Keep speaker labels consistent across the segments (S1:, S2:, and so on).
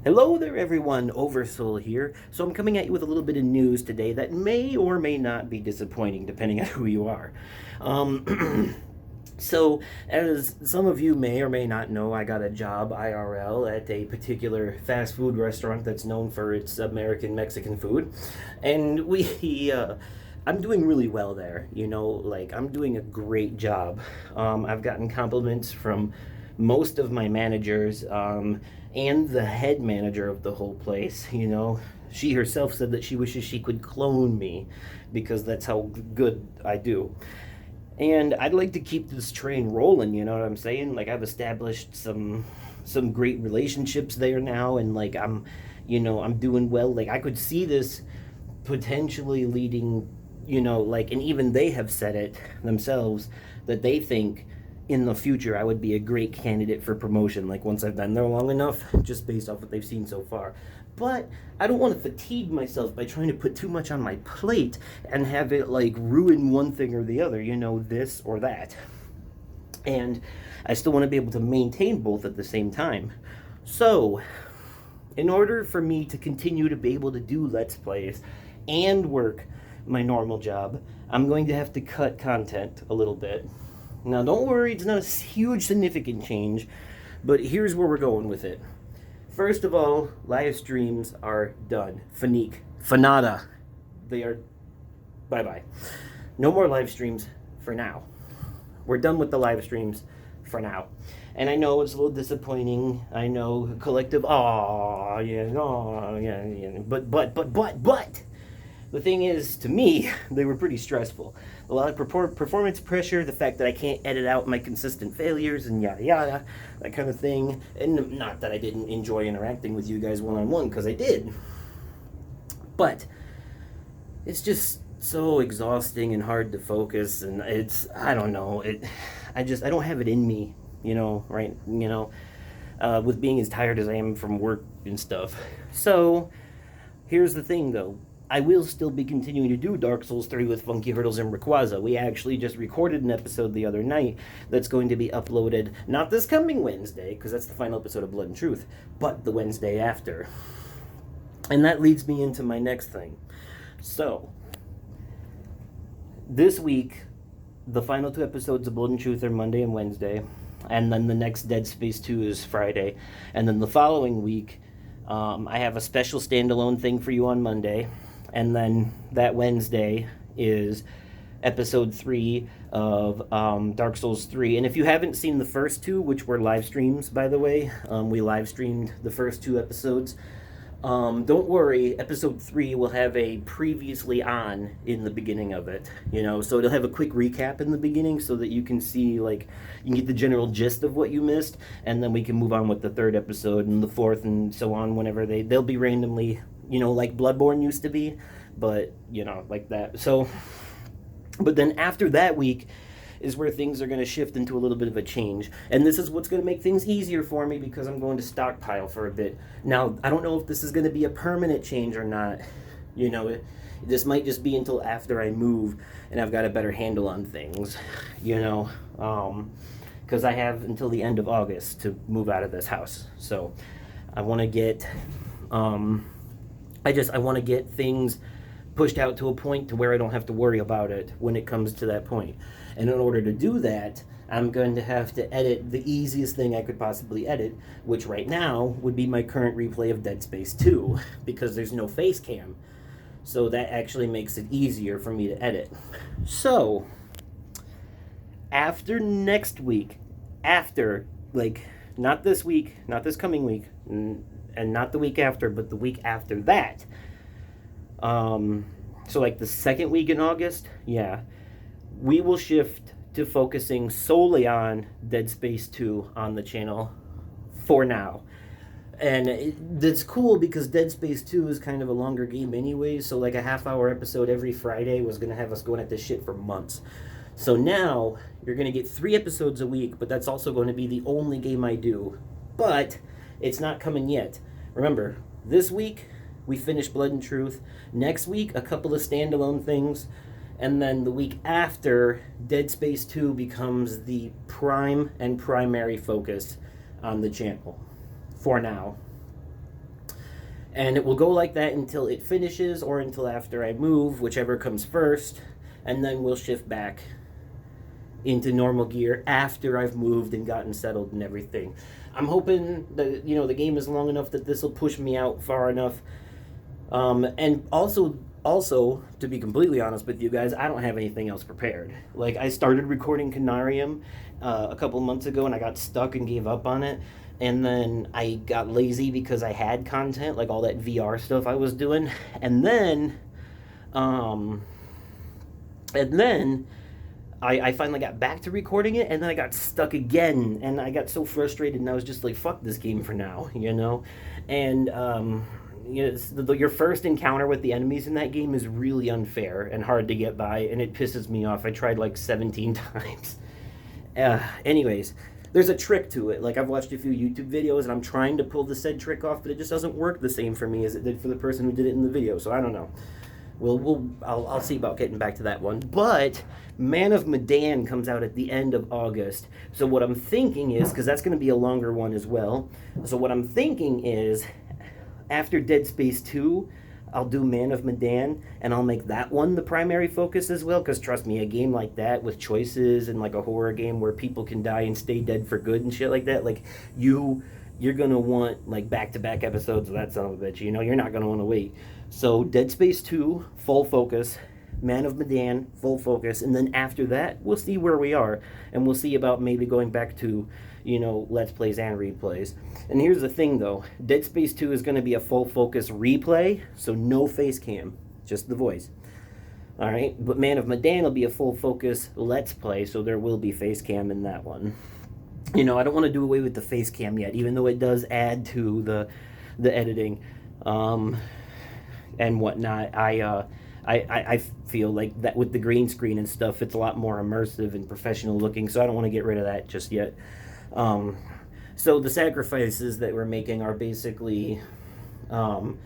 S1: Hello there, everyone. Oversoul here. So I'm coming at you with a little bit of news today that may or may not be disappointing, depending on who you are. Um, so, as some of you may or may not know, I got a job IRL at a particular fast food restaurant that's known for its American Mexican food, and I'm doing really well there. I'm doing a great job. I've gotten compliments from most of my managers, and the head manager of the whole place. She herself said that she wishes she could clone me because that's how good I do. And I'd like to keep this train rolling, you know what I'm saying? Like, I've established some great relationships there now, and like I'm doing well. Like, I could see this potentially leading, and even they have said it themselves, that they think in the future I would be a great candidate for promotion, like once I've been there long enough, just based off what they've seen so far. But I don't want to fatigue myself by trying to put too much on my plate and have it like ruin one thing or the other, this or that. And I still want to be able to maintain both at the same time. So, in order for me to continue to be able to do Let's Plays and work my normal job, I'm going to have to cut content a little bit. Now, don't worry, it's not a huge significant change, but here's where we're going with it. First of all, live streams are done. Finique. Fanata. They are bye-bye. No more live streams for now. We're done with the live streams for now. And I know it's a little disappointing. I know collective, oh yeah. But the thing is, to me, they were pretty stressful. A lot of performance pressure, the fact that I can't edit out my consistent failures and yada yada, that kind of thing. And not that I didn't enjoy interacting with you guys one-on-one, because I did. But it's just so exhausting and hard to focus, and I don't know, I don't have it in me, right, with being as tired as I am from work and stuff. So, here's the thing though. I will still be continuing to do Dark Souls 3 with Funky Hurdles and Rayquaza. We actually just recorded an episode the other night that's going to be uploaded, not this coming Wednesday, because that's the final episode of Blood and Truth, but the Wednesday after. And that leads me into my next thing. So, this week, the final two episodes of Blood and Truth are Monday and Wednesday, and then the next Dead Space 2 is Friday, and then the following week, I have a special standalone thing for you on Monday. And then that Wednesday is episode 3 of Dark Souls 3. And if you haven't seen the first two, which were live streams, by the way, we live streamed the first two episodes. Don't worry, episode 3 will have a previously on in the beginning of it, so it'll have a quick recap in the beginning so that you can see, like, you can get the general gist of what you missed, and then we can move on with the third episode and the fourth and so on whenever they'll be randomly, like Bloodborne used to be, but, like that. So, but then after that week is where things are going to shift into a little bit of a change. And this is what's going to make things easier for me because I'm going to stockpile for a bit. Now, I don't know if this is going to be a permanent change or not. This might just be until after I move and I've got a better handle on things, because I have until the end of August to move out of this house. So I want to get, I want to get things pushed out to a point to where I don't have to worry about it when it comes to that point. And in order to do that, I'm going to have to edit the easiest thing I could possibly edit, which right now would be my current replay of Dead Space 2, because there's no face cam. So that actually makes it easier for me to edit. So, after next week, not this week, not this coming week, and not the week after, but the week after that, so like the second week in August, we will shift to focusing solely on Dead Space 2 on the channel for now. And that's cool because Dead Space 2 is kind of a longer game anyway, so like a half-hour episode every Friday was going to have us going at this shit for months. So now, you're going to get 3 episodes a week, but that's also going to be the only game I do. But it's not coming yet. Remember, this week, we finish Blood and Truth. Next week, a couple of standalone things. And then the week after, Dead Space 2 becomes the prime and primary focus on the channel. For now. And it will go like that until it finishes or until after I move, whichever comes first, and then we'll shift back into normal gear after I've moved and gotten settled and everything. I'm hoping that the game is long enough that this will push me out far enough. And also, to be completely honest with you guys, I don't have anything else prepared. Like, I started recording Canarium a couple months ago, and I got stuck and gave up on it. And then I got lazy because I had content, like all that VR stuff I was doing. And then, um, and then I finally got back to recording it, and then I got stuck again, and I got so frustrated, and I was just like, fuck this game for now, And, your first encounter with the enemies in that game is really unfair and hard to get by, and it pisses me off. I tried like 17 times. Anyways, there's a trick to it. Like, I've watched a few YouTube videos, and I'm trying to pull the said trick off, but it just doesn't work the same for me as it did for the person who did it in the video, so I don't know. I'll see about getting back to that one. But Man of Medan comes out at the end of August. So what I'm thinking is, because that's going to be a longer one as well. So what I'm thinking is, after Dead Space 2, I'll do Man of Medan, and I'll make that one the primary focus as well. Because trust me, a game like that with choices and like a horror game where people can die and stay dead for good and shit like that, like you're gonna want like back-to-back episodes of that son of a bitch. You're not gonna want to wait. So Dead Space 2, full focus. Man of Medan, full focus. And then after that, we'll see where we are. And we'll see about maybe going back to, Let's Plays and replays. And here's the thing, though. Dead Space 2 is going to be a full focus replay, so no face cam, just the voice. All right? But Man of Medan will be a full focus Let's Play, so there will be face cam in that one. I don't want to do away with the face cam yet, even though it does add to the editing. And whatnot. I feel like that with the green screen and stuff, it's a lot more immersive and professional looking, so I don't want to get rid of that just yet. So the sacrifices that we're making are basically, I'm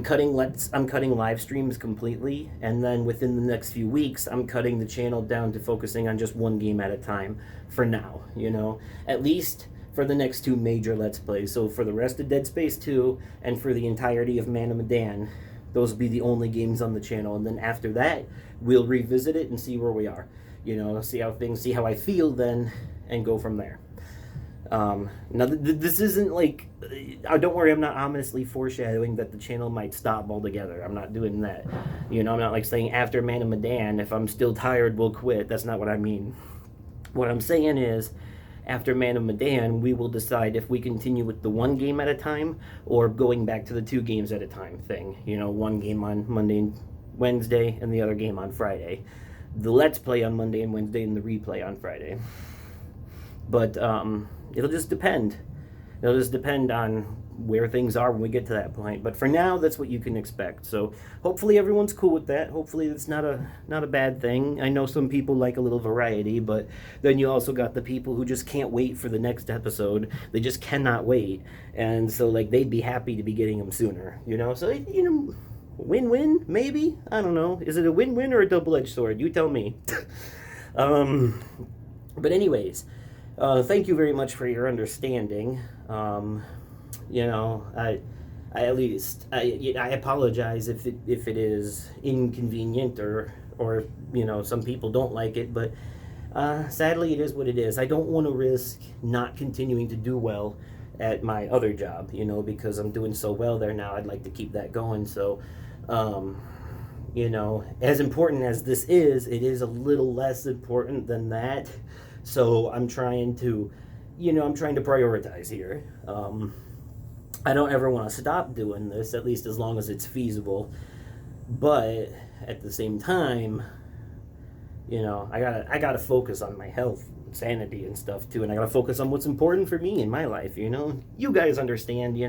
S1: cutting live streams completely, and then within the next few weeks, I'm cutting the channel down to focusing on just one game at a time for now, at least for the next two major Let's Plays. So for the rest of Dead Space 2 and for the entirety of Man of Medan, those will be the only games on the channel. And then after that, we'll revisit it and see where we are. See how I feel then, and go from there. Now, this isn't like, don't worry, I'm not ominously foreshadowing that the channel might stop altogether. I'm not doing that. I'm not like saying after Man of Medan, if I'm still tired, we'll quit. That's not what I mean. What I'm saying is, after Man of Medan, we will decide if we continue with the one game at a time or going back to the 2 games at a time thing. One game on Monday and Wednesday and the other game on Friday. The Let's Play on Monday and Wednesday and the replay on Friday. But it'll just depend. It'll just depend on where things are when we get to that point. But for now, that's what you can expect. So hopefully everyone's cool with that. Hopefully it's not a bad thing. I know some people like a little variety, but then you also got the people who just can't wait for the next episode. They just cannot wait. And so like they'd be happy to be getting them sooner, So win-win maybe? I don't know. Is it a win-win or a double-edged sword? You tell me. But anyways, thank you very much for your understanding. I apologize if it is inconvenient or some people don't like it, but sadly it is what it is. I don't want to risk not continuing to do well at my other job, because I'm doing so well there now. I'd like to keep that going. So, as important as this is, it is a little less important than that. So I'm trying to prioritize here. I don't ever want to stop doing this, at least as long as it's feasible. But at the same time, I gotta focus on my health, sanity, and stuff too, and I gotta focus on what's important for me in my life. You guys understand.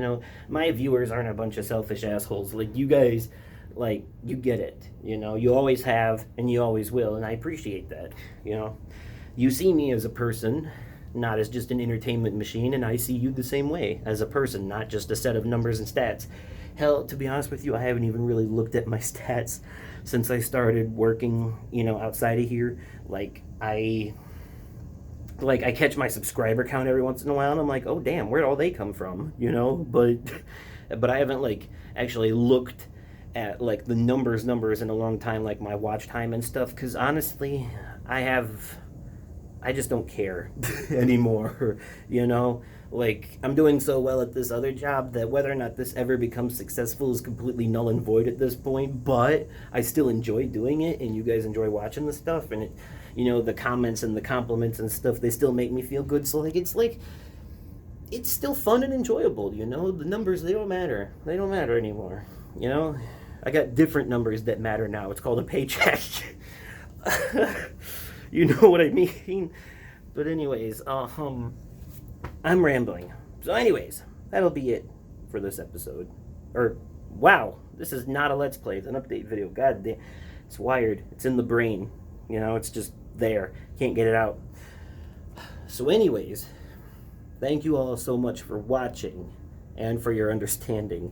S1: My viewers aren't a bunch of selfish assholes. Like, you guys, like, you get it. You always have, and you always will, and I appreciate that. You see me as a person, not as just an entertainment machine, and I see you the same way, as a person, not just a set of numbers and stats. Hell, to be honest with you, I haven't even really looked at my stats since I started working, outside of here. I catch my subscriber count every once in a while, and I'm like, oh damn, where'd all they come from? But but I haven't like actually looked at like the numbers in a long time, like my watch time and stuff, because honestly I just don't care anymore. You know, like I'm doing so well at this other job that whether or not this ever becomes successful is completely null and void at this point. But I still enjoy doing it, and you guys enjoy watching the stuff, and it, you know, the comments and the compliments and stuff, they still make me feel good. So like it's still fun and enjoyable. You know, the numbers, they don't matter. They don't matter anymore. You know, I got different numbers that matter now. It's called a paycheck. You know what I mean? But anyways, I'm rambling. So anyways, that'll be it for this episode. Or wow, this is not a let's play, it's an update video. God damn, it's wired. It's in the brain. You know, it's just there. Can't get it out. So anyways, thank you all so much for watching and for your understanding.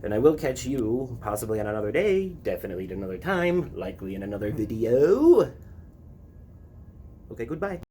S1: And I will catch you possibly on another day, definitely at another time, likely in another video. Okay, goodbye.